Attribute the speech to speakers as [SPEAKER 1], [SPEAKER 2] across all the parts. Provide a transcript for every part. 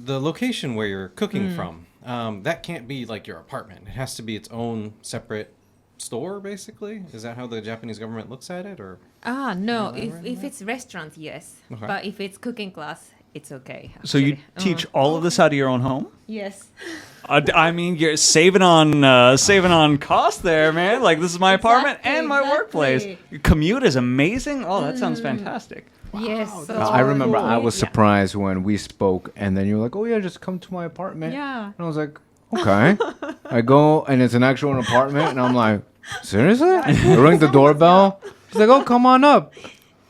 [SPEAKER 1] The location where you're cooking from, that can't be like your apartment. It has to be its own separate store, basically. Is that how the Japanese government looks at it, or?
[SPEAKER 2] No.
[SPEAKER 1] Can you elaborate on
[SPEAKER 2] If
[SPEAKER 1] that?
[SPEAKER 2] it's restaurant, yes.
[SPEAKER 1] Okay.
[SPEAKER 2] But if it's cooking class, it's okay.
[SPEAKER 3] So you
[SPEAKER 2] actually.
[SPEAKER 3] teach all of this out of your own home?
[SPEAKER 2] Yes.
[SPEAKER 3] I mean, you're saving on cost there, man. Like, this is my apartment and my workplace. Your commute is amazing. Oh, that sounds fantastic.
[SPEAKER 2] Yes. So
[SPEAKER 4] I remember I was
[SPEAKER 2] Yeah.
[SPEAKER 4] surprised when we spoke, and then you were like, "Oh yeah, just come to my apartment."
[SPEAKER 2] Yeah.
[SPEAKER 4] And I was like, "Okay." I go, and it's an actual apartment, and I'm like, "Seriously?" I ring the doorbell. She's like, "Oh, come on up."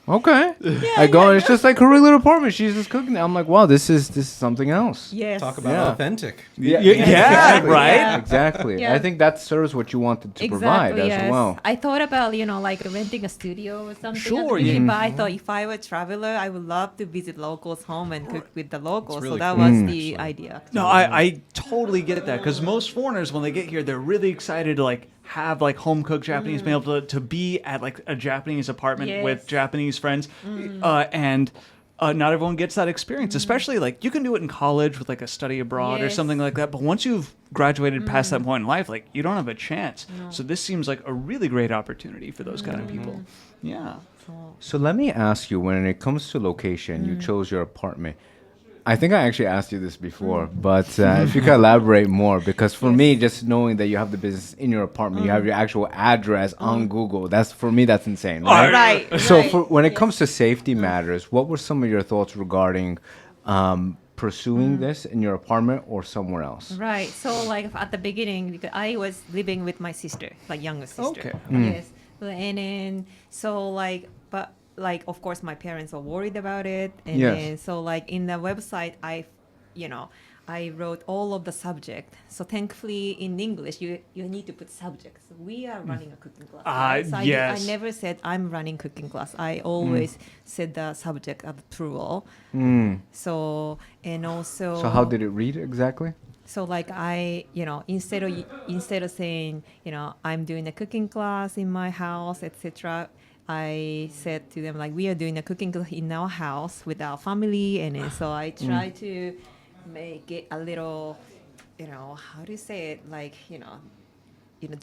[SPEAKER 4] Okay. I go, and it's just like her regular apartment. She's just cooking. I'm like, "Wow, this is something else."
[SPEAKER 2] Yes.
[SPEAKER 1] Talk about
[SPEAKER 4] Yeah.
[SPEAKER 1] authentic.
[SPEAKER 3] Yeah,
[SPEAKER 4] exactly.
[SPEAKER 3] right?
[SPEAKER 2] Yeah.
[SPEAKER 4] Exactly.
[SPEAKER 2] Yeah.
[SPEAKER 4] I think that serves what you wanted to provide
[SPEAKER 2] Exactly,
[SPEAKER 4] as well.
[SPEAKER 2] I thought about, like renting a studio or something.
[SPEAKER 3] Sure,
[SPEAKER 2] at the beginning,
[SPEAKER 3] yeah.
[SPEAKER 2] But I thought if I were a traveler, I would love to visit locals' home and cook with the locals.
[SPEAKER 1] really
[SPEAKER 2] So that
[SPEAKER 1] cool,
[SPEAKER 2] was
[SPEAKER 1] actually.
[SPEAKER 2] the idea.
[SPEAKER 3] No, I totally get that because most foreigners, when they get here, they're really excited to like have like home cooked Japanese, be able to be at like a Japanese apartment
[SPEAKER 2] Yes.
[SPEAKER 3] with Japanese friends, and not everyone gets that experience. Especially like you can do it in college with like a study abroad or
[SPEAKER 2] Yes.
[SPEAKER 3] something like that, but once you've graduated past that point in life, like you don't have a chance. So this seems like a really great opportunity for those kind of people. Yeah.
[SPEAKER 4] So let me ask you, when it comes to location, you chose your apartment. I think I actually asked you this before, but if you could elaborate more, because for me, just knowing that you have the business in your apartment, you have your actual address on Google, that's insane, right?
[SPEAKER 2] Right.
[SPEAKER 4] So
[SPEAKER 2] right.
[SPEAKER 4] for when it comes to safety matters, what were some of your thoughts regarding pursuing this in your apartment or somewhere else?
[SPEAKER 2] Right. So like at the beginning, because I was living with my sister, like younger sister.
[SPEAKER 3] Okay.
[SPEAKER 2] Yes. And then so like, but like of course my parents were worried about it, and
[SPEAKER 4] Yes.
[SPEAKER 2] then so like in the website I wrote all of the subject. So thankfully in English you need to put subjects. So we are running a cooking class. right? So
[SPEAKER 3] yes.
[SPEAKER 2] I never said I'm running cooking class. I always said the subject as plural. So and also.
[SPEAKER 4] So how did it read exactly?
[SPEAKER 2] So like instead of saying, I'm doing a cooking class in my house, etc., I said to them like we are doing a cooking class in our house with our family, and then, so I try to make it a little, how do you say it? Like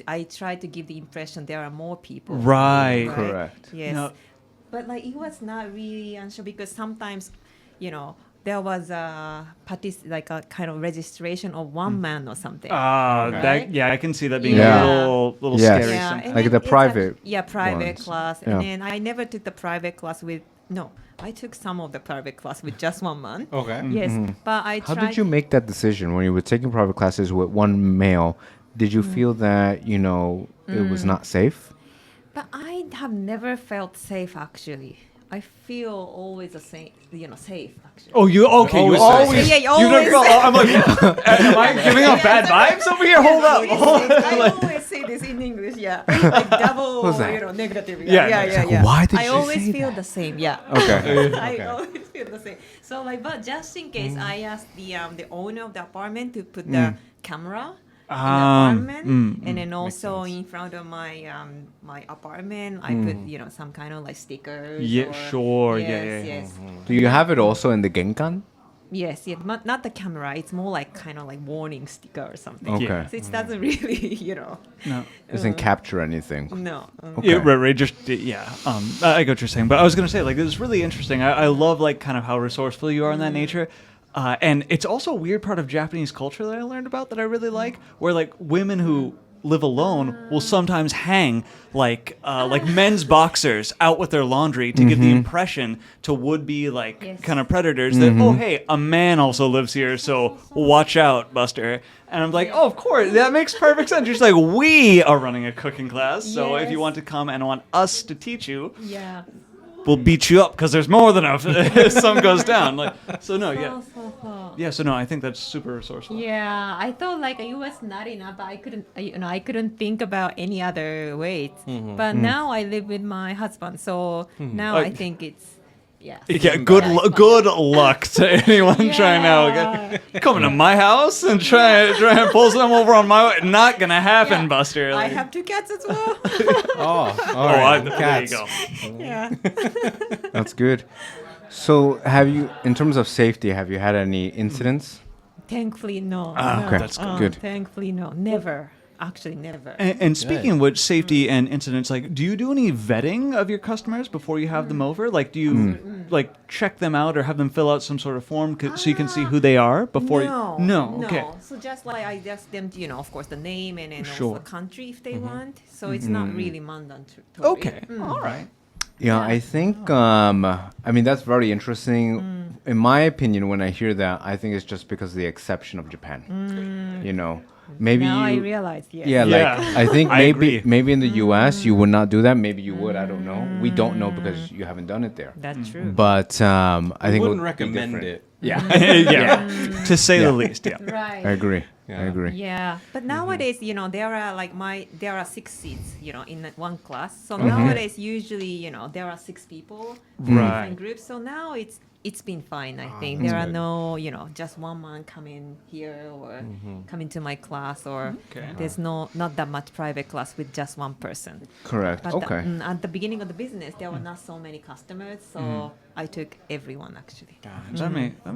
[SPEAKER 2] I try to give the impression there are more people.
[SPEAKER 3] Right.
[SPEAKER 4] Correct.
[SPEAKER 2] Yes.
[SPEAKER 3] No.
[SPEAKER 2] But like it was not really unsure because sometimes, there was a like a kind of registration of one man or something.
[SPEAKER 3] That I can see that being
[SPEAKER 4] Yeah.
[SPEAKER 3] a little
[SPEAKER 4] Yes.
[SPEAKER 3] scary.
[SPEAKER 2] Yeah,
[SPEAKER 3] sometimes.
[SPEAKER 2] and
[SPEAKER 4] Like
[SPEAKER 2] then
[SPEAKER 4] the
[SPEAKER 2] it's
[SPEAKER 4] private
[SPEAKER 2] private
[SPEAKER 4] ones.
[SPEAKER 2] class.
[SPEAKER 4] Yeah.
[SPEAKER 2] And then I never took the private class I took some of the private class with just one man.
[SPEAKER 1] Okay.
[SPEAKER 2] Yes, but I
[SPEAKER 4] How
[SPEAKER 2] tried.
[SPEAKER 4] did you make that decision when you were taking private classes with one male? Did you feel that, it was not safe?
[SPEAKER 2] But I have never felt safe actually. I feel always the same, safe actually.
[SPEAKER 3] Oh, you okay? You always.
[SPEAKER 2] Yeah, you
[SPEAKER 3] You never
[SPEAKER 2] always
[SPEAKER 3] felt, I'm like, am I giving off bad vibes over here? Hold up.
[SPEAKER 2] I always say this in English, yeah. Like double,
[SPEAKER 4] What's that?
[SPEAKER 2] negative.
[SPEAKER 3] Yeah,
[SPEAKER 2] Yeah.
[SPEAKER 4] Why did
[SPEAKER 2] I
[SPEAKER 4] she
[SPEAKER 2] always
[SPEAKER 4] say
[SPEAKER 2] feel
[SPEAKER 4] that?
[SPEAKER 2] the same, yeah.
[SPEAKER 4] Okay.
[SPEAKER 2] I always feel the same. So like, but just in case, I asked the owner of the apartment to put the camera in the apartment, and then also in front of my my apartment, I put some kind of like stickers.
[SPEAKER 3] Yeah,
[SPEAKER 2] or,
[SPEAKER 3] sure.
[SPEAKER 2] Yes,
[SPEAKER 3] Yeah.
[SPEAKER 2] yes.
[SPEAKER 4] Do you have it also in the genkan?
[SPEAKER 2] Yes, not the camera. It's more like kind of like warning sticker or something.
[SPEAKER 4] Okay.
[SPEAKER 2] So it doesn't really,
[SPEAKER 3] No.
[SPEAKER 4] Doesn't capture anything.
[SPEAKER 2] No.
[SPEAKER 4] Okay.
[SPEAKER 3] Yeah, right. Just yeah. I get what you're saying, but I was gonna say like this is really interesting. I love like kind of how resourceful you are in that nature. And it's also a weird part of Japanese culture that I learned about that I really like, where like women who live alone will sometimes hang like men's boxers out with their laundry to give the impression to would-be like
[SPEAKER 2] Yes.
[SPEAKER 3] kind of predators that oh hey, a man also lives here, so watch out, Buster. And I'm like, oh, of course, that makes perfect sense. You're just like, we are running a cooking class, so if you
[SPEAKER 2] Yes.
[SPEAKER 3] want to come and want us to teach you,
[SPEAKER 2] Yeah.
[SPEAKER 3] we'll beat you up because there's more than enough if some goes down. Like, so no, yeah. Yeah, so no, I think that's super resourceful.
[SPEAKER 2] Yeah, I thought like it was not enough, but I couldn't think about any other ways. But now I live with my husband, so now I think it's yeah.
[SPEAKER 3] Yeah, good luck to anyone trying
[SPEAKER 2] Yeah.
[SPEAKER 3] to coming to my house and try and pull some over on my way. Not gonna happen,
[SPEAKER 2] Yeah.
[SPEAKER 3] Buster.
[SPEAKER 2] I
[SPEAKER 3] Like,
[SPEAKER 2] have 2 cats as well.
[SPEAKER 1] Oh, all
[SPEAKER 3] oh,
[SPEAKER 1] right.
[SPEAKER 3] there you
[SPEAKER 1] Cats.
[SPEAKER 3] go.
[SPEAKER 2] Yeah.
[SPEAKER 4] That's good. So, have you, in terms of safety, have you had any incidents?
[SPEAKER 2] Thankfully, no.
[SPEAKER 3] Ah,
[SPEAKER 2] no.
[SPEAKER 3] that's
[SPEAKER 4] good.
[SPEAKER 2] Thankfully, no. Never. Actually, never.
[SPEAKER 3] And speaking of which, safety and incidents, like, do you do any vetting of your customers before you have them over? Like, do you like check them out or have them fill out some sort of form so you can see who they are before?
[SPEAKER 2] No.
[SPEAKER 3] Okay.
[SPEAKER 2] So just like I ask them, to, of course, the name and then
[SPEAKER 3] Sure.
[SPEAKER 2] also the country if they want. So it's not really mandatory.
[SPEAKER 3] Okay. All right.
[SPEAKER 4] Yeah, I think, I mean, that's very interesting. In my opinion, when I hear that, I think it's just because of the exception of Japan. You know, maybe
[SPEAKER 2] Now I
[SPEAKER 4] you.
[SPEAKER 2] realize, yes.
[SPEAKER 4] Yeah,
[SPEAKER 3] Yeah.
[SPEAKER 4] like I think
[SPEAKER 3] I
[SPEAKER 4] maybe
[SPEAKER 3] agree.
[SPEAKER 4] maybe in the U.S. you would not do that. Maybe you would. I don't know. We don't know because you haven't done it there.
[SPEAKER 2] That's true.
[SPEAKER 4] But I think it
[SPEAKER 1] wouldn't
[SPEAKER 4] would be
[SPEAKER 1] recommend
[SPEAKER 4] different.
[SPEAKER 1] it.
[SPEAKER 4] Yeah,
[SPEAKER 3] Yeah. To say the least. Yeah.
[SPEAKER 2] Right.
[SPEAKER 4] I agree.
[SPEAKER 1] Yeah.
[SPEAKER 4] I agree.
[SPEAKER 2] Yeah, but nowadays, there are 6 seats, in that one class. So nowadays, usually, there are 6 people,
[SPEAKER 3] Right.
[SPEAKER 2] different groups. So now it's been fine. I think there are
[SPEAKER 1] good.
[SPEAKER 2] no, just one man coming here or coming to my class, or
[SPEAKER 3] Okay.
[SPEAKER 2] there's not that much private class with just one person.
[SPEAKER 4] Correct.
[SPEAKER 2] But
[SPEAKER 4] Okay.
[SPEAKER 2] at the beginning of the business, there were not so many customers, so I took everyone actually.
[SPEAKER 3] That